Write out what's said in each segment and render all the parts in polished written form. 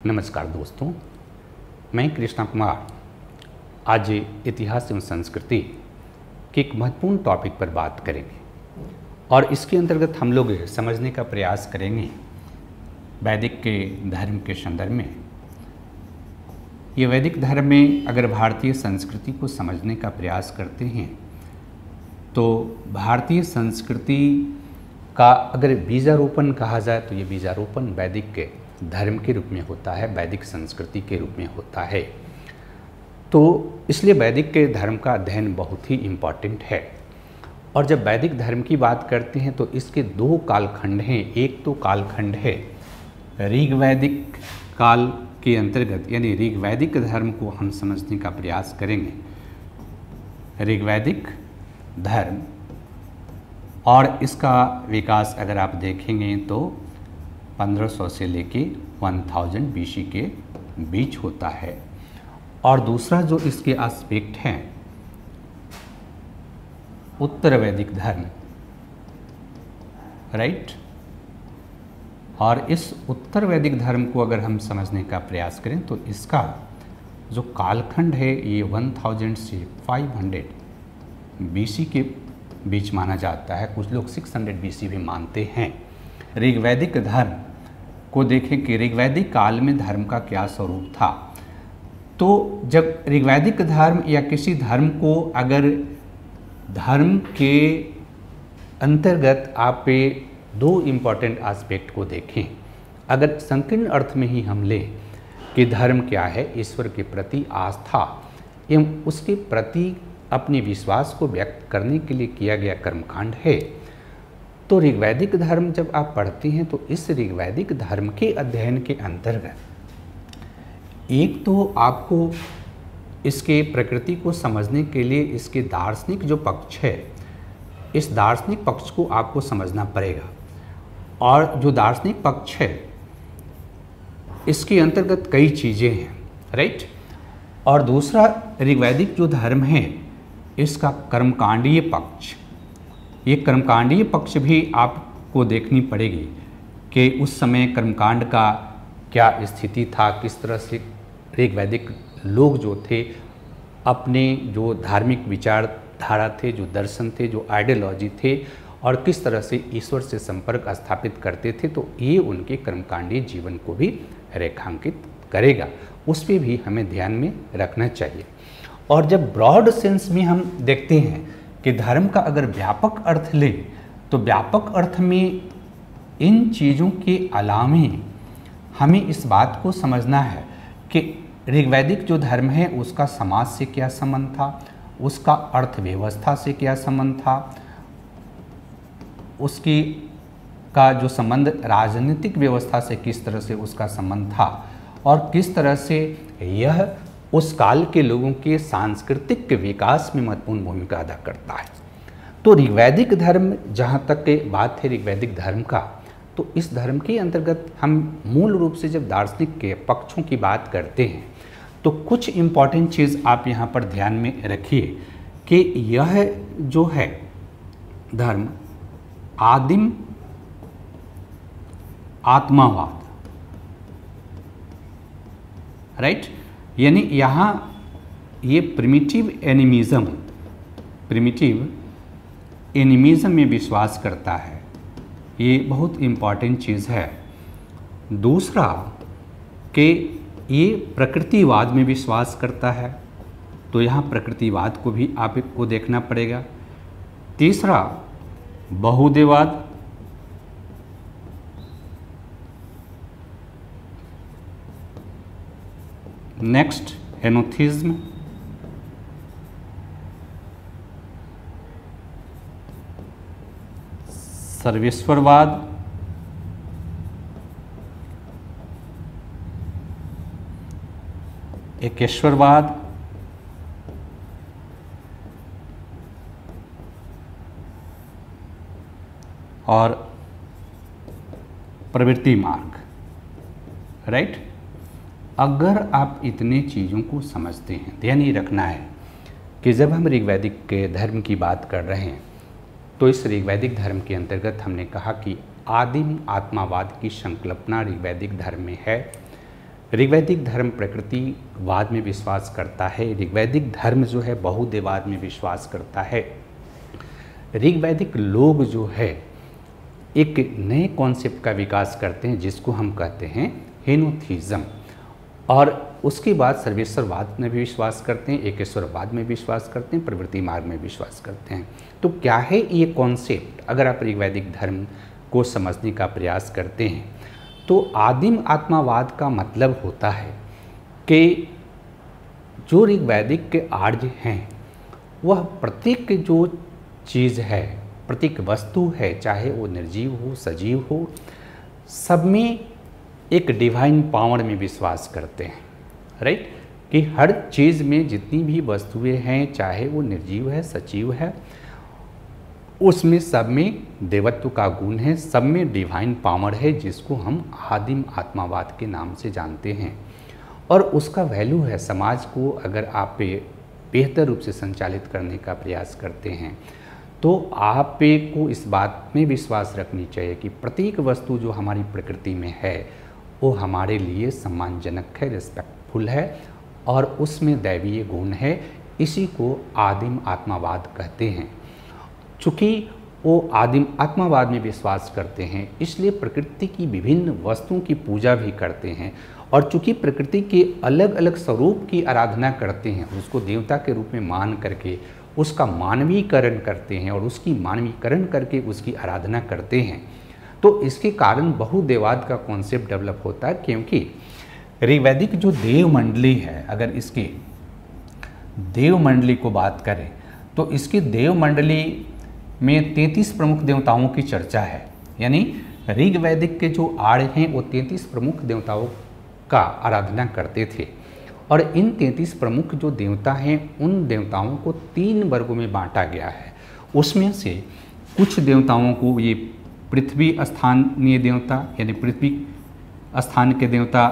नमस्कार दोस्तों, मैं कृष्णा कुमार आज इतिहास एवं संस्कृति के एक महत्वपूर्ण टॉपिक पर बात करेंगे और इसके अंतर्गत हम लोग समझने का प्रयास करेंगे वैदिक के धर्म के संदर्भ में। ये वैदिक धर्म में अगर भारतीय संस्कृति को समझने का प्रयास करते हैं तो भारतीय संस्कृति का अगर बीजारोपण कहा जाए तो ये बीजारोपण वैदिक के धर्म के रूप में होता है, वैदिक संस्कृति के रूप में होता है। तो इसलिए वैदिक के धर्म का अध्ययन बहुत ही इम्पॉर्टेंट है। और जब वैदिक धर्म की बात करते हैं तो इसके दो कालखंड हैं। एक तो कालखंड है ऋग्वैदिक काल के अंतर्गत, यानी ऋग्वैदिक धर्म को हम समझने का प्रयास करेंगे। ऋग्वैदिक धर्म और इसका विकास अगर आप देखेंगे तो 1500 से लेके 1000 BC के बीच होता है। और दूसरा जो इसके एस्पेक्ट हैं उत्तर वैदिक धर्म, राइट। और इस उत्तर वैदिक धर्म को अगर हम समझने का प्रयास करें तो इसका जो कालखंड है ये 1000 से 500 BC के बीच माना जाता है। कुछ लोग 600 BC भी मानते हैं। ऋग्वैदिक धर्म को देखें कि ऋग्वैदिक काल में धर्म का क्या स्वरूप था। तो जब ऋग्वैदिक धर्म या किसी धर्म को अगर धर्म के अंतर्गत आप दो इम्पॉर्टेंट एस्पेक्ट को देखें, अगर संकीर्ण अर्थ में ही हम लें कि धर्म क्या है, ईश्वर के प्रति आस्था एवं उसके प्रति अपने विश्वास को व्यक्त करने के लिए किया गया कर्मकांड है। तो ऋग्वैदिक धर्म जब आप पढ़ते हैं तो इस ऋग्वैदिक धर्म के अध्ययन के अंतर्गत एक तो आपको इसके प्रकृति को समझने के लिए इसके दार्शनिक जो पक्ष है, इस दार्शनिक पक्ष को आपको समझना पड़ेगा। और जो दार्शनिक पक्ष है इसके अंतर्गत कई चीज़ें हैं, राइट। और दूसरा ऋग्वैदिक जो धर्म है इसका कर्मकांडीय पक्ष, ये कर्मकांडीय पक्ष भी आपको देखनी पड़ेगी कि उस समय कर्मकांड का क्या स्थिति था, किस तरह से ऋग्वैदिक लोग जो थे अपने जो धार्मिक विचारधारा थे, जो दर्शन थे, जो आइडियोलॉजी थे और किस तरह से ईश्वर से संपर्क स्थापित करते थे। तो ये उनके कर्मकांडीय जीवन को भी रेखांकित करेगा, उस पर भी हमें ध्यान में रखना चाहिए। और जब ब्रॉड सेंस में हम देखते हैं कि धर्म का अगर व्यापक अर्थ लें तो व्यापक अर्थ में इन चीज़ों के अलावे हमें इस बात को समझना है कि ऋग्वैदिक जो धर्म है उसका समाज से क्या संबंध था, उसका अर्थव्यवस्था से क्या संबंध था, उसकी का जो संबंध राजनीतिक व्यवस्था से किस तरह से उसका संबंध था और किस तरह से यह उस काल के लोगों के सांस्कृतिक विकास में महत्वपूर्ण भूमिका अदा करता है। तो ऋग्वैदिक धर्म, जहाँ तक की बात है ऋग्वैदिक धर्म का, तो इस धर्म के अंतर्गत हम मूल रूप से जब दार्शनिक के पक्षों की बात करते हैं तो कुछ इम्पॉर्टेंट चीज़ आप यहाँ पर ध्यान में रखिए कि यह जो है धर्म आदिम आत्मावाद, राइट, यानी यहाँ ये प्रिमिटिव एनिमिज़म में विश्वास करता है। ये बहुत इम्पॉर्टेंट चीज़ है। दूसरा कि ये प्रकृतिवाद में विश्वास करता है, तो यहाँ प्रकृतिवाद को भी आपको देखना पड़ेगा। तीसरा बहुदेववाद, नेक्स्ट हेनोथिज्म, सर्वेश्वरवाद, एकेश्वरवाद, और प्रवृत्ति मार्ग, राइट। अगर आप इतने चीज़ों को समझते हैं, ध्यान ये रखना है कि जब हम ऋग्वैदिक के धर्म की बात कर रहे हैं तो इस ऋग्वैदिक धर्म के अंतर्गत हमने कहा कि आदिम आत्मावाद की संकल्पना ऋग्वैदिक धर्म में है। ऋग्वैदिक धर्म प्रकृतिवाद में विश्वास करता है। ऋग्वैदिक धर्म जो है बहुदेवाद में विश्वास करता है। ऋग्वैदिक लोग जो है एक नए कॉन्सेप्ट का विकास करते हैं जिसको हम कहते हैं हेनोथिज्म, और उसके बाद सर्वेश्वरवाद में भी विश्वास करते हैं, एकेश्वरवाद में विश्वास करते हैं, प्रवृत्ति मार्ग में विश्वास करते हैं। तो क्या है ये कॉन्सेप्ट? अगर आप ऋग्वैदिक धर्म को समझने का प्रयास करते हैं तो आदिम आत्मावाद का मतलब होता है कि जो ऋग्वैदिक के आर्य हैं वह प्रत्येक जो चीज़ है, प्रत्येक वस्तु है, चाहे वो निर्जीव हो सजीव हो, सब में एक डिवाइन पावर में विश्वास करते हैं, राइट? कि हर चीज़ में जितनी भी वस्तुएं हैं, चाहे वो निर्जीव है सजीव है, उसमें सब में देवत्व का गुण है, सब में डिवाइन पावर है, जिसको हम आदिम आत्मावाद के नाम से जानते हैं। और उसका वैल्यू है समाज को अगर आप बेहतर रूप से संचालित करने का प्रयास करते हैं तो आप को इस बात में विश्वास रखनी चाहिए कि प्रत्येक वस्तु जो हमारी प्रकृति में है वो हमारे लिए सम्मानजनक है, रिस्पेक्टफुल है, और उसमें दैवीय गुण है। इसी को आदिम आत्मावाद कहते हैं। चूँकि वो आदिम आत्मावाद में विश्वास करते हैं इसलिए प्रकृति की विभिन्न वस्तुओं की पूजा भी करते हैं, और चूँकि प्रकृति के अलग अलग स्वरूप की आराधना करते हैं, उसको देवता के रूप में मान करके उसका मानवीकरण करते हैं और उसकी मानवीकरण करके उसकी आराधना करते हैं। तो इसके कारण बहुदेवाद का कॉन्सेप्ट डेवलप होता है, क्योंकि ऋग्वैदिक जो देव मंडली है, अगर इसकी देव मंडली को बात करें तो इसकी देव मंडली में 33 प्रमुख देवताओं की चर्चा है। यानी ऋग्वैदिक के जो आर्य हैं वो 33 प्रमुख देवताओं का आराधना करते थे, और इन 33 प्रमुख जो देवता हैं उन देवताओं को 3 वर्गों में बांटा गया है। उसमें से कुछ देवताओं को ये पृथ्वी स्थानीय देवता यानी पृथ्वी स्थान के देवता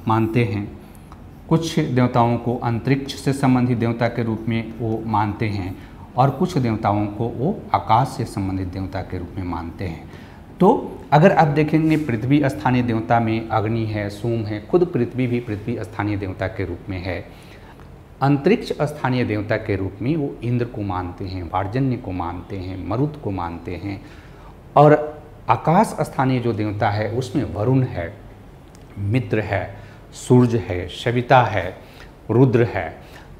मानते हैं, कुछ देवताओं को अंतरिक्ष से संबंधित देवता के रूप में वो मानते हैं, और कुछ देवताओं को वो आकाश से संबंधित देवता के रूप में मानते हैं। तो अगर आप देखेंगे पृथ्वी स्थानीय देवता में अग्नि है, सोम है, खुद पृथ्वी भी पृथ्वी स्थानीय देवता के रूप में है। अंतरिक्ष स्थानीय देवता के रूप में वो इंद्र को मानते हैं, वार्जन्य को मानते हैं, मरुत को मानते हैं, और आकाश स्थानीय जो देवता है उसमें वरुण है, मित्र है, सूर्य है, सविता है, रुद्र है।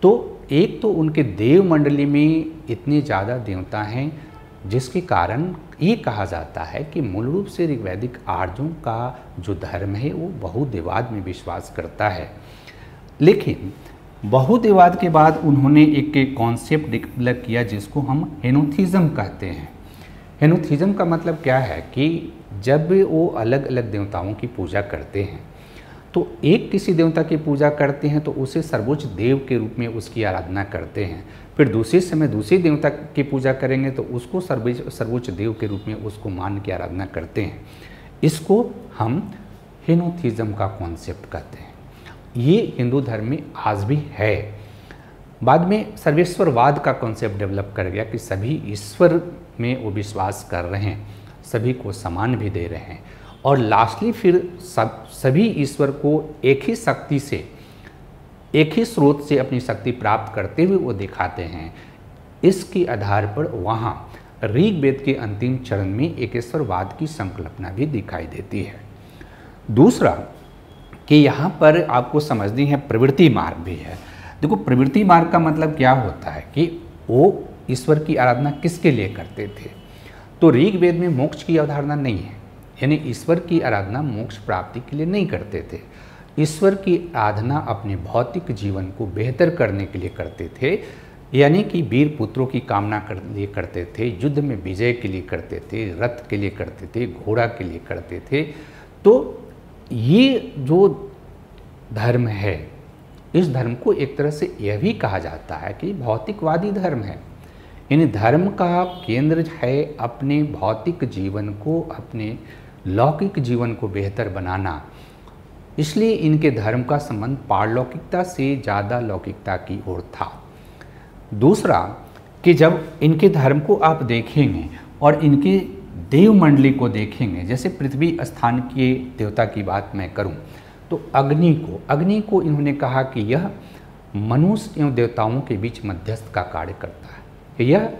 तो एक तो उनके देव मंडली में इतने ज़्यादा देवता हैं जिसके कारण ये कहा जाता है कि मूल रूप से ऋग्वैदिक आर्यों का जो धर्म है वो बहुदेवाद में विश्वास करता है। लेकिन बहुदेवाद के बाद उन्होंने एक कॉन्सेप्ट डेवलप किया जिसको हम हेनोथिज्म कहते हैं। हेनोथिज्म का मतलब क्या है कि जब वो अलग अलग देवताओं की पूजा करते हैं तो एक किसी देवता की पूजा करते हैं तो उसे सर्वोच्च देव के रूप में उसकी आराधना करते हैं, फिर दूसरे समय दूसरे देवता की पूजा करेंगे तो उसको सर्वोच्च देव के रूप में उसको मान के आराधना करते हैं। इसको हम हेनोथिज्म का कॉन्सेप्ट कहते हैं। ये हिंदू धर्म में आज भी है। बाद में सर्वेश्वरवाद का कॉन्सेप्ट डेवलप कर गया कि सभी ईश्वर में वो विश्वास कर रहे हैं, सभी को समान भी दे रहे हैं, और लास्टली फिर सभी ईश्वर को एक ही शक्ति से, एक ही स्रोत से अपनी शक्ति प्राप्त करते हुए वो दिखाते हैं। इसके आधार पर वहाँ ऋग्वेद के अंतिम चरण में एकेश्वरवाद की संकल्पना भी दिखाई देती है। दूसरा कि यहाँ पर आपको समझनी है प्रवृत्ति मार्ग भी है। देखो प्रवृत्ति मार्ग का मतलब क्या होता है कि वो ईश्वर की आराधना किसके लिए करते थे। तो ऋग्वेद में मोक्ष की अवधारणा नहीं है, यानी ईश्वर की आराधना मोक्ष प्राप्ति के लिए नहीं करते थे। ईश्वर की आराधना अपने भौतिक जीवन को बेहतर करने के लिए करते थे, यानी कि वीर पुत्रों की कामना के लिए करते थे, युद्ध में विजय के लिए करते थे, रथ के लिए करते थे, घोड़ा के लिए करते थे। तो ये जो धर्म है, इस धर्म को एक तरह से यह भी कहा जाता है कि भौतिकवादी धर्म है। इन धर्म का केंद्र है अपने भौतिक जीवन को, अपने लौकिक जीवन को बेहतर बनाना। इसलिए इनके धर्म का संबंध पारलौकिकता से ज़्यादा लौकिकता की ओर था। दूसरा कि जब इनके धर्म को आप देखेंगे और इनके देव मंडली को देखेंगे, जैसे पृथ्वी स्थान के देवता की बात मैं करूं, तो तो अग्नि को इन्होंने कहा कि यह मनुष्य एवं देवताओं के बीच मध्यस्थ का कार्य करता है, यह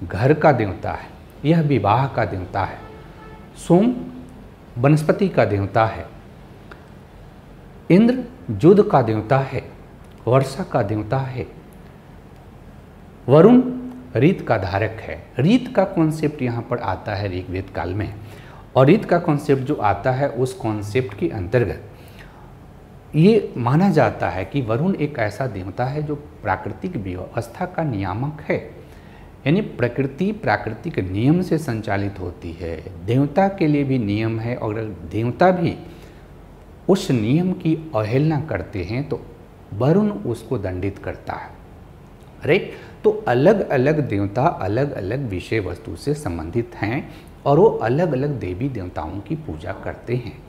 घर का देवता है, यह विवाह का देवता है। सोम वनस्पति का देवता है, इंद्र युद्ध का देवता है, वर्षा का देवता है, वरुण रीत का धारक है। रीत का कॉन्सेप्ट यहाँ पर आता है ऋग्वेद काल में, और रीत का कॉन्सेप्ट जो आता है उस कॉन्सेप्ट के अंतर्गत ये माना जाता है कि वरुण एक ऐसा देवता है जो प्राकृतिक व्यवस्था का नियामक है, यानी प्रकृति प्राकृतिक नियम से संचालित होती है। देवता के लिए भी नियम है, और अगर देवता भी उस नियम की अवहेलना करते हैं तो वरुण उसको दंडित करता है। राइट, तो अलग अलग देवता अलग अलग विषय वस्तु से संबंधित हैं, और वो अलग अलग देवी देवताओं की पूजा करते हैं।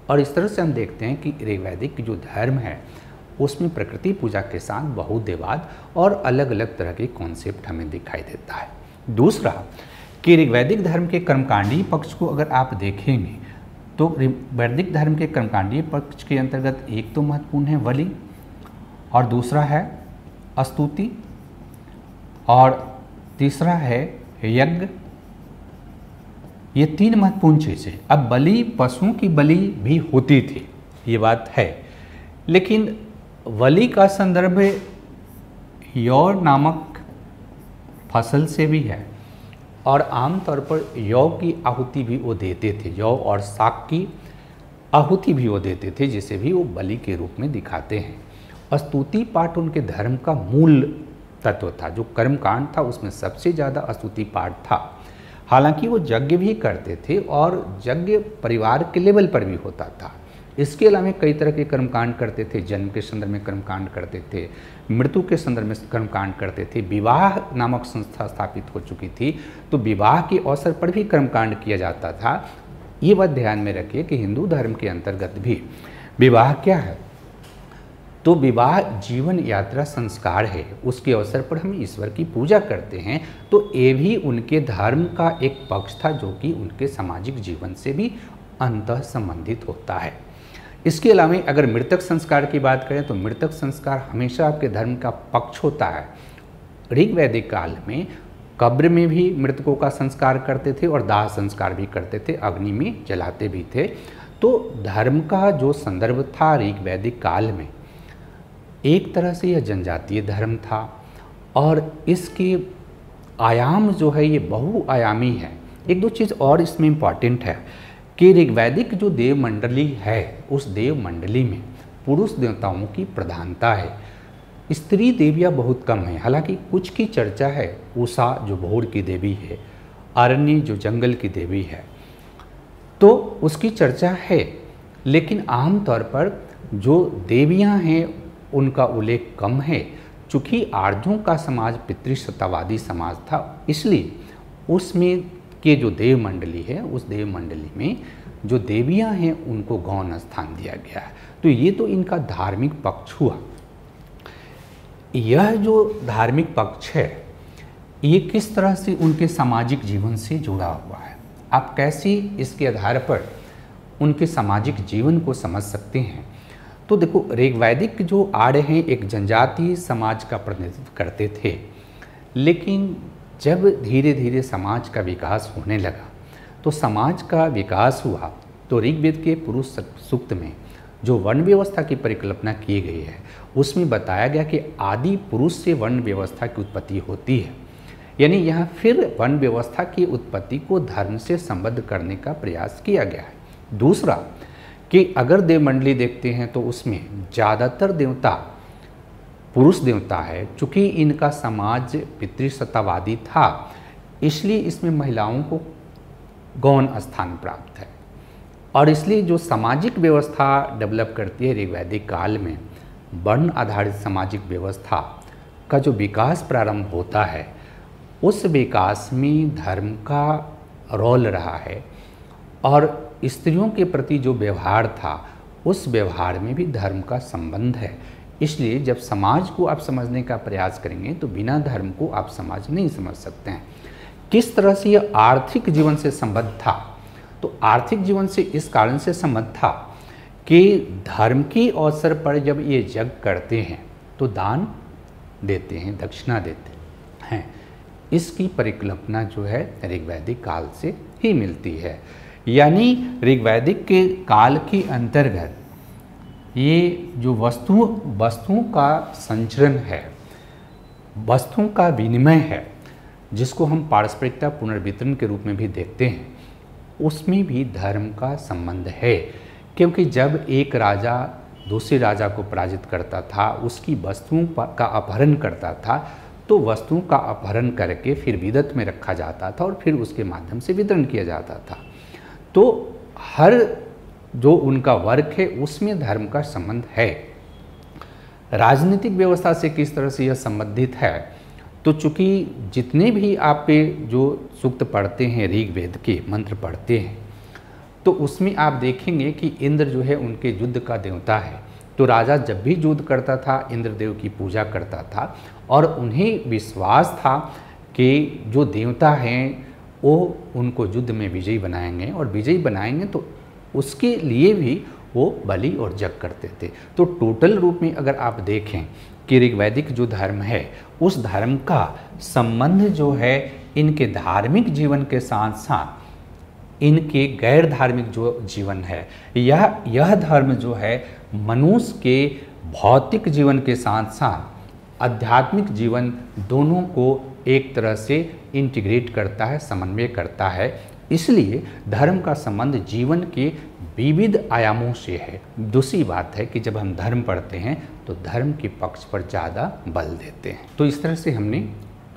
और इस तरह से हम देखते हैं कि ऋग्वैदिक जो धर्म है उसमें प्रकृति पूजा के साथ बहुदेवाद और अलग अलग तरह के कॉन्सेप्ट हमें दिखाई देता है। दूसरा कि ऋग्वैदिक धर्म के कर्मकांडीय पक्ष को अगर आप देखेंगे तो वैदिक धर्म के कर्मकांडीय पक्ष के अंतर्गत एक तो महत्वपूर्ण है बलि, और दूसरा है स्तुति, और तीसरा है यज्ञ। ये तीन महत्वपूर्ण चीज़ें। अब बलि, पशुओं की बलि भी होती थी, ये बात है, लेकिन बलि का संदर्भ यौ नामक फसल से भी है, और आमतौर पर यौ की आहुति भी वो देते थे, यौ और शाक की आहुति भी वो देते थे, जिसे भी वो बलि के रूप में दिखाते हैं। स्तुति पाठ उनके धर्म का मूल तत्व था। जो कर्मकांड था उसमें सबसे ज़्यादा स्तुति पाठ था। हालांकि वो यज्ञ भी करते थे, और यज्ञ परिवार के लेवल पर भी होता था। इसके अलावा कई तरह के कर्मकांड करते थे। जन्म के संदर्भ में कर्मकांड करते थे, मृत्यु के संदर्भ में कर्मकांड करते थे, विवाह नामक संस्था स्थापित हो चुकी थी तो विवाह के अवसर पर भी कर्मकांड किया जाता था। ये बात ध्यान में रखिए कि हिंदू धर्म के अंतर्गत भी विवाह क्या है, तो विवाह जीवन यात्रा संस्कार है। उसके अवसर पर हम ईश्वर की पूजा करते हैं, तो ये भी उनके धर्म का एक पक्ष था जो कि उनके सामाजिक जीवन से भी अंतः संबंधित होता है। इसके अलावा अगर मृतक संस्कार की बात करें तो मृतक संस्कार हमेशा आपके धर्म का पक्ष होता है। ऋग्वैदिक काल में कब्र में भी मृतकों का संस्कार करते थे और दाह संस्कार भी करते थे, अग्नि में जलाते भी थे। तो धर्म का जो संदर्भ था ऋग्वैदिक काल में, एक तरह से यह जनजातीय धर्म था, और इसके आयाम जो है ये बहुआयामी है। एक दो चीज़ और इसमें इम्पॉर्टेंट है कि ऋग्वैदिक जो देव मंडली है उस देव मंडली में पुरुष देवताओं की प्रधानता है, स्त्री देवियाँ बहुत कम हैं। हालांकि कुछ की चर्चा है, उषा जो भोर की देवी है, अरण्य जो जंगल की देवी है, तो उसकी चर्चा है, लेकिन आमतौर पर जो देवियाँ हैं उनका उल्लेख कम है। चूँकि आर्यों का समाज पितृसत्तावादी समाज था, इसलिए उसमें के जो देव मंडली है उस देव मंडली में जो देवियां हैं उनको गौण स्थान दिया गया है। तो ये तो इनका धार्मिक पक्ष हुआ। यह जो धार्मिक पक्ष है ये किस तरह से उनके सामाजिक जीवन से जुड़ा हुआ है, आप कैसे इसके आधार पर उनके सामाजिक जीवन को समझ सकते हैं। तो देखो, ऋग्वैदिक जो आर्य हैं एक जनजातीय समाज का प्रतिनिधित्व करते थे, लेकिन जब धीरे धीरे समाज का विकास होने लगा तो समाज का विकास हुआ तो ऋग्वेद के पुरुष सूक्त में जो वर्ण व्यवस्था की परिकल्पना की गई है उसमें बताया गया कि आदि पुरुष से वर्ण व्यवस्था की उत्पत्ति होती है। यानी यहाँ फिर वर्ण व्यवस्था की उत्पत्ति को धर्म से संबद्ध करने का प्रयास किया गया है। दूसरा कि अगर देवमंडली देखते हैं तो उसमें ज़्यादातर देवता पुरुष देवता है। चूँकि इनका समाज पितृसत्तावादी था इसलिए इसमें महिलाओं को गौण स्थान प्राप्त है, और इसलिए जो सामाजिक व्यवस्था डेवलप करती है ऋग्वैदिक काल में, वर्ण आधारित सामाजिक व्यवस्था का जो विकास प्रारंभ होता है उस विकास में धर्म का रोल रहा है, और स्त्रियों के प्रति जो व्यवहार था उस व्यवहार में भी धर्म का संबंध है। इसलिए जब समाज को आप समझने का प्रयास करेंगे तो बिना धर्म को आप समाज नहीं समझ सकते हैं। किस तरह से यह आर्थिक जीवन से संबद्ध था, तो आर्थिक जीवन से इस कारण से संबद्ध था कि धर्म के अवसर पर जब ये यज्ञ करते हैं तो दान देते हैं, दक्षिणा देते हैं। इसकी परिकल्पना जो है ऋग्वैदिक काल से ही मिलती है। यानी ऋग्वैदिक के काल के अंतर्गत ये जो वस्तुओं का संचरण है, वस्तुओं का विनिमय है, जिसको हम पारस्परिकता पुनर्वितरण के रूप में भी देखते हैं, उसमें भी धर्म का संबंध है। क्योंकि जब एक राजा दूसरे राजा को पराजित करता था, उसकी वस्तुओं का अपहरण करता था, तो वस्तुओं का अपहरण करके फिर विदत में रखा जाता था और फिर उसके माध्यम से वितरण किया जाता था। तो हर जो उनका वर्क है उसमें धर्म का संबंध है। राजनीतिक व्यवस्था से किस तरह से यह संबंधित है, तो चूंकि जितने भी आप पे जो सूक्त पढ़ते हैं, ऋग्वेद के मंत्र पढ़ते हैं, तो उसमें आप देखेंगे कि इंद्र जो है उनके युद्ध का देवता है। तो राजा जब भी युद्ध करता था इंद्रदेव की पूजा करता था और उन्हें विश्वास था कि जो देवता हैं वो उनको युद्ध में विजयी बनाएंगे, और विजयी बनाएंगे तो उसके लिए भी वो बलि और यज्ञ करते थे। तो टोटल रूप में अगर आप देखें कि ऋग्वैदिक जो धर्म है उस धर्म का संबंध जो है इनके धार्मिक जीवन के साथ साथ इनके गैर धार्मिक जो जीवन है, यह धर्म जो है मनुष्य के भौतिक जीवन के साथ साथ आध्यात्मिक जीवन दोनों को एक तरह से इंटीग्रेट करता है, समन्वय करता है। इसलिए धर्म का संबंध जीवन के विविध आयामों से है। दूसरी बात है कि जब हम धर्म पढ़ते हैं तो धर्म के पक्ष पर ज़्यादा बल देते हैं। तो इस तरह से हमने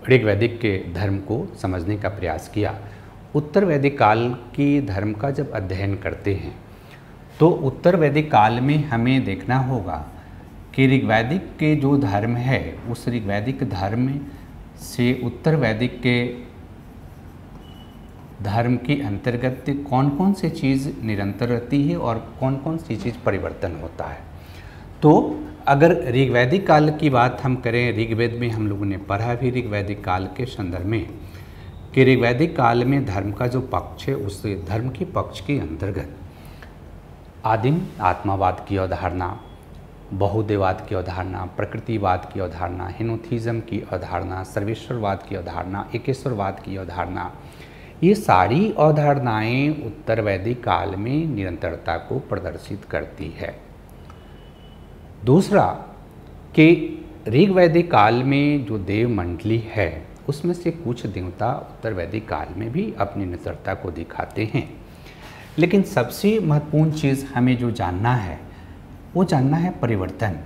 ऋग्वैदिक के धर्म को समझने का प्रयास किया। उत्तर वैदिक काल के धर्म का जब अध्ययन करते हैं तो उत्तर वैदिक काल में हमें देखना होगा कि ऋग्वैदिक के जो धर्म है उस ऋग्वैदिक धर्म से उत्तर वैदिक के धर्म के अंतर्गत कौन कौन सी चीज़ निरंतर रहती है और कौन कौन सी चीज़ परिवर्तन होता है। तो अगर ऋग्वैदिक काल की बात हम करें, ऋग्वेद में हम लोगों ने पढ़ा भी ऋग्वैदिक काल के संदर्भ में कि ऋग्वैदिक काल में धर्म का जो पक्ष है उस धर्म के पक्ष के अंतर्गत आदिम आत्मावाद की अवधारणा, बहुदेवाद की अवधारणा, प्रकृतिवाद की अवधारणा, हेनोथिज्म की अवधारणा, सर्वेश्वरवाद की अवधारणा, एकेश्वरवाद की अवधारणा, ये सारी अवधारणाएं उत्तर वैदिक काल में निरंतरता को प्रदर्शित करती है। दूसरा कि ऋग्वैदिक काल में जो देव मंडली है उसमें से कुछ देवता उत्तर वैदिक काल में भी अपनी निरंतरता को दिखाते हैं। लेकिन सबसे महत्वपूर्ण चीज़ हमें जो जानना है वो जानना है परिवर्तन,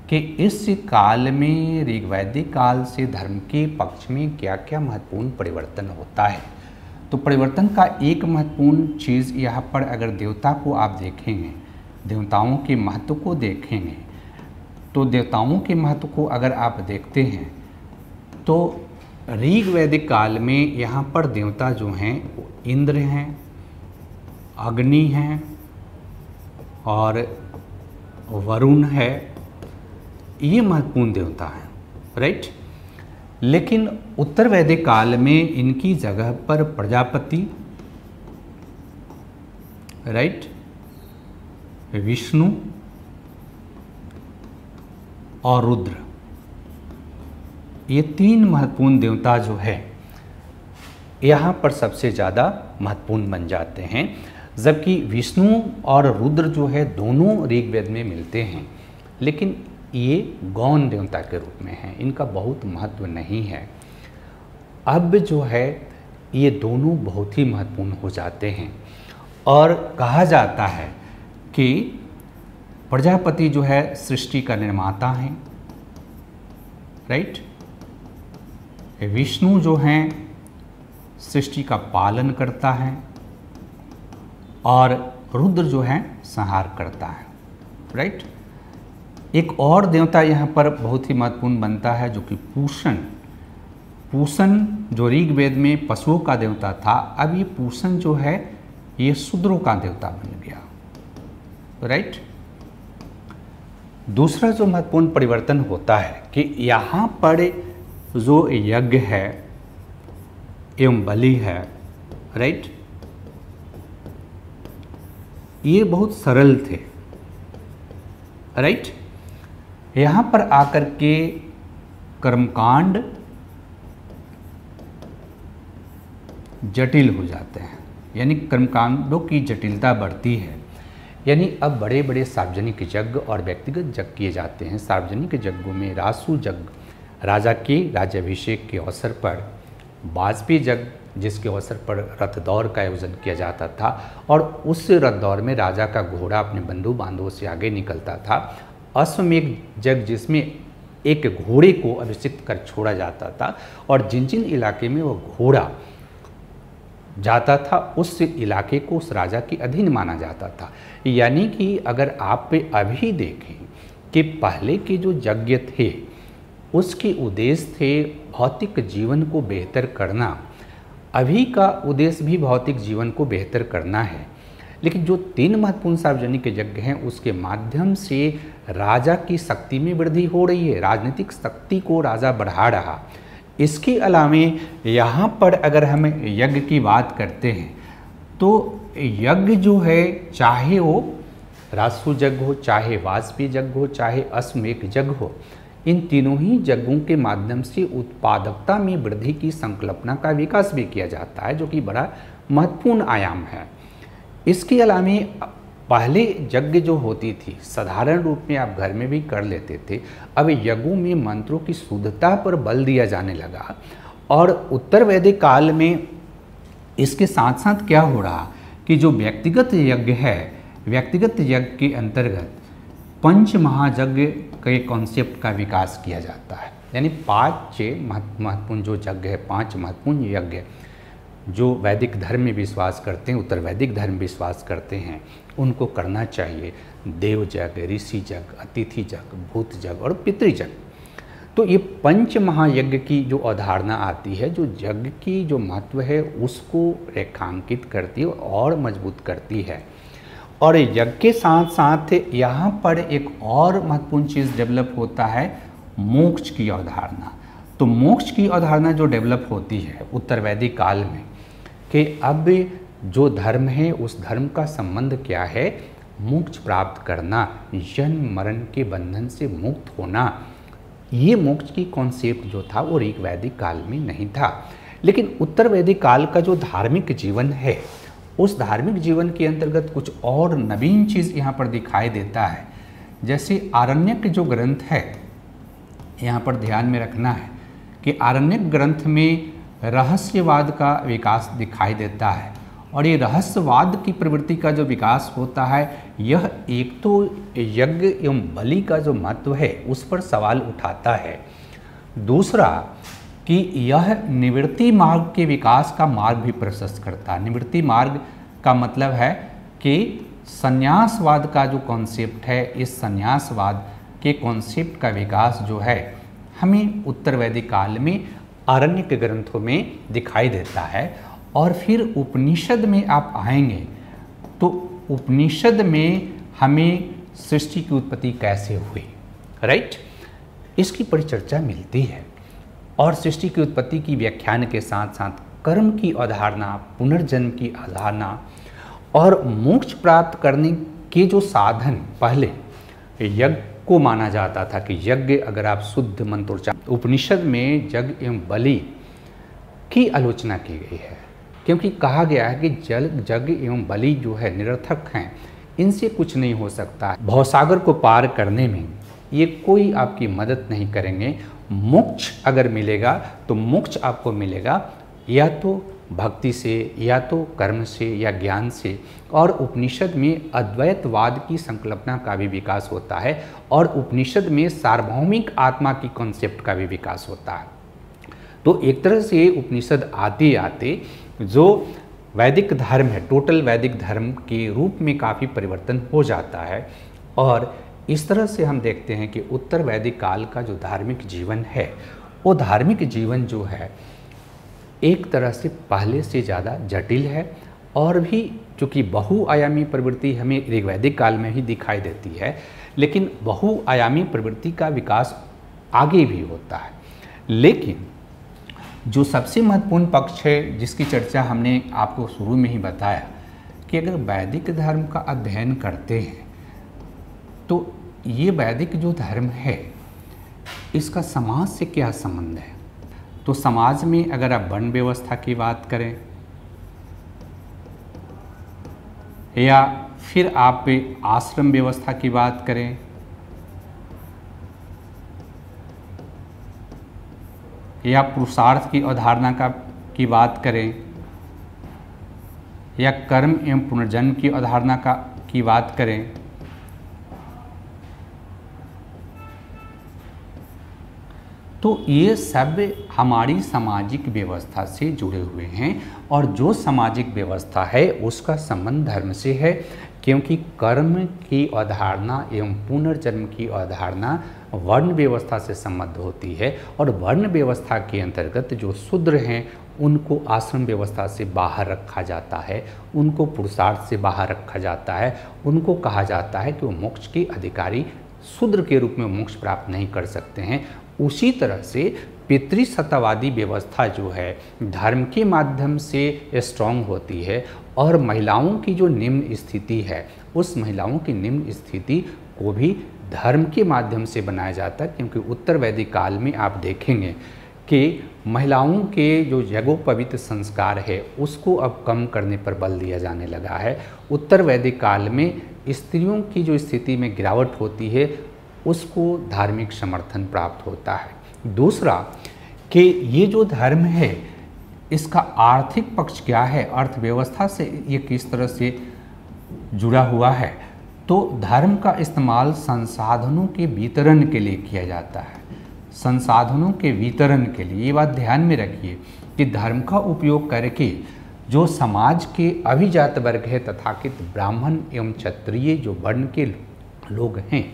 कि इस काल में ऋग्वैदिक काल से धर्म के पक्ष में क्या क्या महत्वपूर्ण परिवर्तन होता है। तो परिवर्तन का एक महत्वपूर्ण चीज़ यहाँ पर अगर देवता को आप देखेंगे, देवताओं के महत्व को देखेंगे, तो देवताओं के महत्व को अगर आप देखते हैं तो ऋग्वैदिक काल में यहाँ पर देवता जो हैं इंद्र हैं, अग्नि हैं और वरुण है, ये महत्वपूर्ण देवता हैं, राइट। लेकिन उत्तर वैदिक काल में इनकी जगह पर प्रजापति, राइट, विष्णु और रुद्र, ये तीन महत्वपूर्ण देवता जो है यहाँ पर सबसे ज़्यादा महत्वपूर्ण बन जाते हैं। जबकि विष्णु और रुद्र जो है दोनों ऋग्वेद में मिलते हैं, लेकिन ये गौण देवता के रूप में हैं, इनका बहुत महत्व नहीं है। अब जो है ये दोनों बहुत ही महत्वपूर्ण हो जाते हैं और कहा जाता है कि प्रजापति जो है सृष्टि का निर्माता हैं, राइट, विष्णु जो हैं सृष्टि का पालन करता है और रुद्र जो है संहार करता है, राइट। एक और देवता यहाँ पर बहुत ही महत्वपूर्ण बनता है जो कि पूषण। पूषण जो ऋग्वेद में पशुओं का देवता था, अब ये पूषण जो है ये शूद्रों का देवता बन गया, राइट। दूसरा जो महत्वपूर्ण परिवर्तन होता है कि यहाँ पर जो यज्ञ है एवं बलि है, राइट, ये बहुत सरल थे, राइट। यहाँ पर आकर के कर्मकांड जटिल हो जाते हैं, यानी कर्मकांडों की जटिलता बढ़ती है। यानी अब बड़े बड़े सार्वजनिक यज्ञ और व्यक्तिगत यज्ञ किए जाते हैं। सार्वजनिक यज्ञों में रासु यज्ञ, राजा के राज्याभिषेक के अवसर पर, वाजपेयी यज्ञ जिसके अवसर पर रथ दौड़ का आयोजन किया जाता था और उस रथ दौड़ में राजा का घोड़ा अपने बंधु बांधवों से आगे निकलता था। अश्वमेध यज्ञ जिसमें एक घोड़े को अभिषिक्त कर छोड़ा जाता था और जिन जिन इलाके में वह घोड़ा जाता था उस इलाके को उस राजा के अधीन माना जाता था। यानी कि अगर आप अभी देखें कि पहले के जो यज्ञ थे उसके उद्देश्य थे भौतिक जीवन को बेहतर करना, अभी का उद्देश्य भी भौतिक जीवन को बेहतर करना है। लेकिन जो 3 महत्वपूर्ण सार्वजनिक यज्ञ हैं उसके माध्यम से राजा की शक्ति में वृद्धि हो रही है, राजनीतिक शक्ति को राजा बढ़ा रहा। इसके अलावे यहाँ पर अगर हम यज्ञ की बात करते हैं तो यज्ञ जो है, चाहे वो रासु यज्ञ हो, चाहे वाजपेयी यज्ञ हो, चाहे अश्वमेध यज्ञ हो, इन तीनों ही यज्ञों के माध्यम से उत्पादकता में वृद्धि की संकल्पना का विकास भी किया जाता है, जो कि बड़ा महत्वपूर्ण आयाम है। इसके अलावा पहले यज्ञ जो होती थी साधारण रूप में आप घर में भी कर लेते थे, अब यज्ञों में मंत्रों की शुद्धता पर बल दिया जाने लगा। और उत्तर वैदिक काल में इसके साथ साथ क्या हो रहा कि जो व्यक्तिगत यज्ञ है, व्यक्तिगत यज्ञ के अंतर्गत पंच महायज्ञ के कॉन्सेप्ट का विकास किया जाता है। यानी 5 महत्वपूर्ण जो यज्ञ है, 5 महत्वपूर्ण यज्ञ जो वैदिक धर्म में विश्वास करते हैं, उत्तर वैदिक धर्म में विश्वास करते हैं, उनको करना चाहिए। देव यज्ञ, ऋषि यज्ञ, अतिथि यज्ञ, भूत यज्ञ और पितृयज्ञ। तो ये पंच महायज्ञ की जो अवधारणा आती है, जो यज्ञ की जो महत्व है उसको रेखांकित करती है और मजबूत करती है। और यज्ञ के साथ साथ यहाँ पर एक और महत्वपूर्ण चीज़ डेवलप होता है, मोक्ष की अवधारणा। तो मोक्ष की अवधारणा जो डेवलप होती है उत्तर वैदिक काल में कि अब जो धर्म है उस धर्म का संबंध क्या है, मोक्ष प्राप्त करना, जन्म मरण के बंधन से मुक्त होना। ये मोक्ष की कॉन्सेप्ट जो था वो ऋग वैदिक काल में नहीं था। लेकिन उत्तर वैदिक काल का जो धार्मिक जीवन है उस धार्मिक जीवन के अंतर्गत कुछ और नवीन चीज़ यहाँ पर दिखाई देता है। जैसे आरण्यक जो ग्रंथ है, यहाँ पर ध्यान में रखना है कि आरण्यक ग्रंथ में रहस्यवाद का विकास दिखाई देता है। और ये रहस्यवाद की प्रवृत्ति का जो विकास होता है, यह एक तो यज्ञ एवं बलि का जो महत्व है उस पर सवाल उठाता है। दूसरा कि यह निवृत्ति मार्ग के विकास का मार्ग भी प्रशस्त करता है। निवृत्ति मार्ग का मतलब है कि संन्यासवाद का जो कॉन्सेप्ट है, इस संन्यासवाद के कॉन्सेप्ट का विकास जो है हमें उत्तर वैदिक काल में आरण्यक ग्रंथों में दिखाई देता है। और फिर उपनिषद में आप आएंगे तो उपनिषद में हमें सृष्टि की उत्पत्ति कैसे हुई, राइट, इसकी परिचर्चा मिलती है। और सृष्टि की उत्पत्ति की व्याख्यान के साथ साथ कर्म की अवधारणा, पुनर्जन्म की अवधारणा और मोक्ष प्राप्त करने के जो साधन, पहले यज्ञ को माना जाता था कि यज्ञ अगर आप शुद्ध मंत्रोच्चारण, उपनिषद में यज्ञ एवं बलि की आलोचना की गई है, क्योंकि कहा गया है कि यज्ञ एवं बलि जो है निरर्थक हैं, इनसे कुछ नहीं हो सकता। भवसागर को पार करने में ये कोई आपकी मदद नहीं करेंगे। मोक्ष अगर मिलेगा तो मोक्ष आपको मिलेगा या तो भक्ति से, या तो कर्म से, या ज्ञान से। और उपनिषद में अद्वैतवाद की संकल्पना का भी विकास होता है और उपनिषद में सार्वभौमिक आत्मा की कॉन्सेप्ट का भी विकास होता है। तो एक तरह से उपनिषद आते आते जो वैदिक धर्म है, टोटल वैदिक धर्म के रूप में काफ़ी परिवर्तन हो जाता है। और इस तरह से हम देखते हैं कि उत्तर वैदिक काल का जो धार्मिक जीवन है, वो धार्मिक जीवन जो है एक तरह से पहले से ज़्यादा जटिल है। और भी चूँकि बहुआयामी प्रवृत्ति हमें ऋग्वैदिक काल में ही दिखाई देती है, लेकिन बहुआयामी प्रवृत्ति का विकास आगे भी होता है। लेकिन जो सबसे महत्वपूर्ण पक्ष है जिसकी चर्चा हमने आपको शुरू में ही बताया कि अगर वैदिक धर्म का अध्ययन करते हैं तो ये वैदिक जो धर्म है इसका समाज से क्या संबंध है? तो समाज में अगर आप वर्ण व्यवस्था की बात करें या फिर आप आश्रम व्यवस्था की बात करें या पुरुषार्थ की अवधारणा की बात करें या कर्म एवं पुनर्जन्म की अवधारणा की बात करें, तो ये सब हमारी सामाजिक व्यवस्था से जुड़े हुए हैं और जो सामाजिक व्यवस्था है उसका संबंध धर्म से है, क्योंकि कर्म की अवधारणा एवं पुनर्जन्म की अवधारणा वर्ण व्यवस्था से संबद्ध होती है और वर्ण व्यवस्था के अंतर्गत जो शूद्र हैं उनको आश्रम व्यवस्था से बाहर रखा जाता है, उनको पुरुषार्थ से बाहर रखा जाता है, उनको कहा जाता है कि वो मोक्ष के अधिकारी शूद्र के रूप में मोक्ष प्राप्त नहीं कर सकते हैं। उसी तरह से पितृसत्तावादी व्यवस्था जो है धर्म के माध्यम से स्ट्रॉन्ग होती है और महिलाओं की जो निम्न स्थिति है उस महिलाओं की निम्न स्थिति को भी धर्म के माध्यम से बनाया जाता है, क्योंकि उत्तर वैदिक काल में आप देखेंगे कि महिलाओं के जो यज्ञोपवीत संस्कार है उसको अब कम करने पर बल दिया जाने लगा है। उत्तर वैदिक काल में स्त्रियों की जो स्थिति में गिरावट होती है उसको धार्मिक समर्थन प्राप्त होता है। दूसरा कि ये जो धर्म है इसका आर्थिक पक्ष क्या है, अर्थव्यवस्था से ये किस तरह से जुड़ा हुआ है। तो धर्म का इस्तेमाल संसाधनों के वितरण के लिए किया जाता है, संसाधनों के वितरण के लिए। ये बात ध्यान में रखिए कि धर्म का उपयोग करके जो समाज के अभिजात वर्ग है तथाकथित ब्राह्मण एवं क्षत्रिय जो वर्ण के लोग हैं,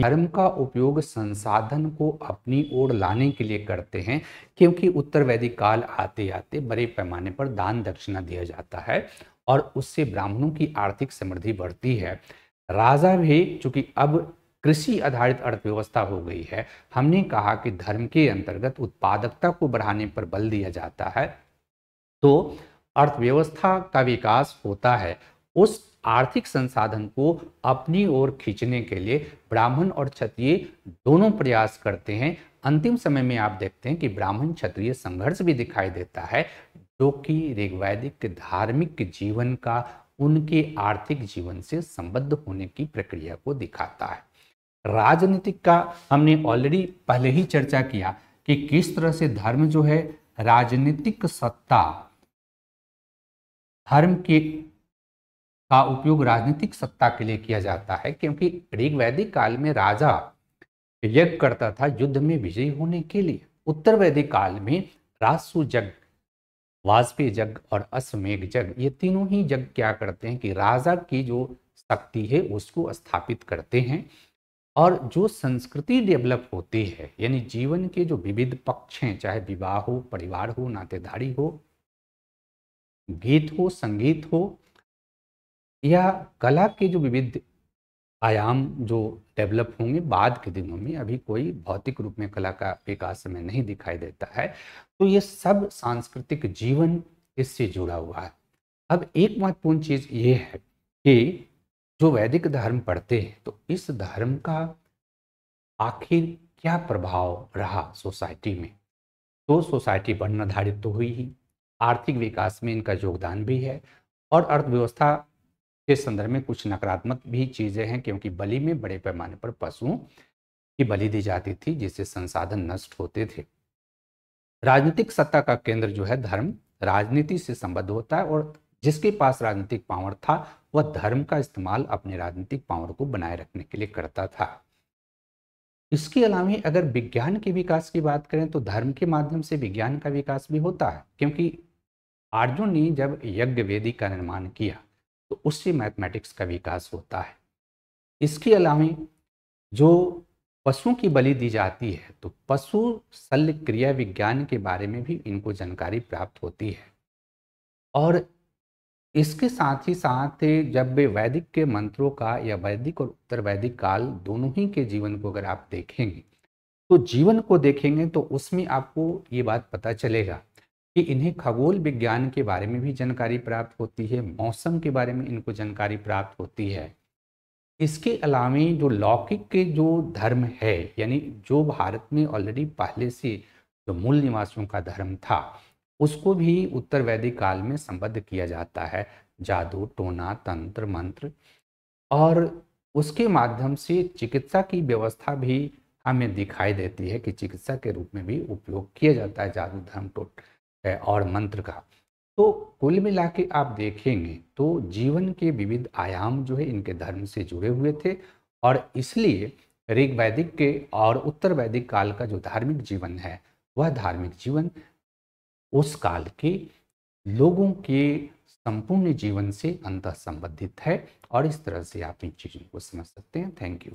धर्म का उपयोग संसाधन को अपनी ओर लाने के लिए करते हैं, क्योंकि उत्तर वैदिक काल आते आते बड़े पैमाने पर दान दक्षिणा दिया जाता है और उससे ब्राह्मणों की आर्थिक समृद्धि बढ़ती है। राजा भी चूंकि अब कृषि आधारित अर्थव्यवस्था हो गई है, हमने कहा कि धर्म के अंतर्गत उत्पादकता को बढ़ाने पर बल दिया जाता है, तो अर्थव्यवस्था का विकास होता है। उस आर्थिक संसाधन को अपनी ओर खींचने के लिए ब्राह्मण और क्षत्रिय दोनों प्रयास करते हैं। अंतिम समय में आप देखते हैं कि ब्राह्मण क्षत्रिय संघर्ष भी दिखाई देता है, जो कि ऋग्वैदिक धार्मिक जीवन का उनके आर्थिक जीवन से संबद्ध होने की प्रक्रिया को दिखाता है। राजनीतिक का हमने ऑलरेडी पहले ही चर्चा किया कि किस तरह से धर्म जो है राजनीतिक सत्ता, धर्म के का उपयोग राजनीतिक सत्ता के लिए किया जाता है, क्योंकि ऋग्वैदिक काल में राजा यज्ञ करता था युद्ध में विजयी होने के लिए। उत्तर वैदिक काल में राजसु यज्ञ, वाजपेयी यज्ञ और अश्वमेघ यज्ञ, ये तीनों ही यज्ञ क्या करते हैं कि राजा की जो शक्ति है उसको स्थापित करते हैं और जो संस्कृति डेवलप होती है, यानी जीवन के जो विविध पक्ष हैं, चाहे विवाह हो, परिवार हो, नातेदारी हो, गीत हो, संगीत हो या कला के जो विविध आयाम जो डेवलप होंगे बाद के दिनों में, अभी कोई भौतिक रूप में कला का विकास में नहीं दिखाई देता है, तो ये सब सांस्कृतिक जीवन इससे जुड़ा हुआ है। अब एक महत्वपूर्ण चीज ये है कि जो वैदिक धर्म पढ़ते हैं तो इस धर्म का आखिर क्या प्रभाव रहा सोसाइटी में। तो सोसाइटी वर्ण आधारित तो हुई ही, आर्थिक विकास में इनका योगदान भी है और अर्थव्यवस्था के संदर्भ में कुछ नकारात्मक भी चीजें हैं, क्योंकि बलि में बड़े पैमाने पर पशुओं की बलि दी जाती थी जिससे संसाधन नष्ट होते थे। राजनीतिक सत्ता का केंद्र जो है धर्म राजनीति से संबद्ध होता है और जिसके पास राजनीतिक पावर था वह धर्म का इस्तेमाल अपने राजनीतिक पावर को बनाए रखने के लिए करता था। इसके अलावा अगर विज्ञान के विकास की बात करें तो धर्म के माध्यम से विज्ञान का विकास भी होता है, क्योंकि आर्यों ने जब यज्ञ वेदी का निर्माण किया तो उससे मैथमेटिक्स का विकास होता है। इसके अलावा जो पशुओं की बलि दी जाती है तो पशु शल्य क्रिया विज्ञान के बारे में भी इनको जानकारी प्राप्त होती है। और इसके साथ ही साथ जब वैदिक के मंत्रों का या वैदिक और उत्तर वैदिक काल दोनों ही के जीवन को अगर आप देखेंगे तो जीवन को देखेंगे तो उसमें आपको ये बात पता चलेगा कि इन्हें खगोल विज्ञान के बारे में भी जानकारी प्राप्त होती है, मौसम के बारे में इनको जानकारी प्राप्त होती है, इसके अलावे जो लौकिक के जो धर्म है, यानी जो भारत में ऑलरेडी पहले से जो मूल निवासियों का धर्म था, उसको भी उत्तर वैदिक काल में संबद्ध किया जाता है। जादू, टोना, तंत्र, मंत्र, और उसके माध्यम से चिकित्सा की व्यवस्था भी हमें दिखाई देती है कि चिकित्सा के रूप में भी उपयोग किया जाता है जादू, धर्म, और मंत्र का। तो कुल मिला के आप देखेंगे तो जीवन के विविध आयाम जो है इनके धर्म से जुड़े हुए थे, और इसलिए ऋग वैदिक के और उत्तर वैदिक काल का जो धार्मिक जीवन है, वह धार्मिक जीवन उस काल के लोगों के संपूर्ण जीवन से अंतः संबंधित है। और इस तरह से आप इन चीज़ों को समझ सकते हैं। Thank you.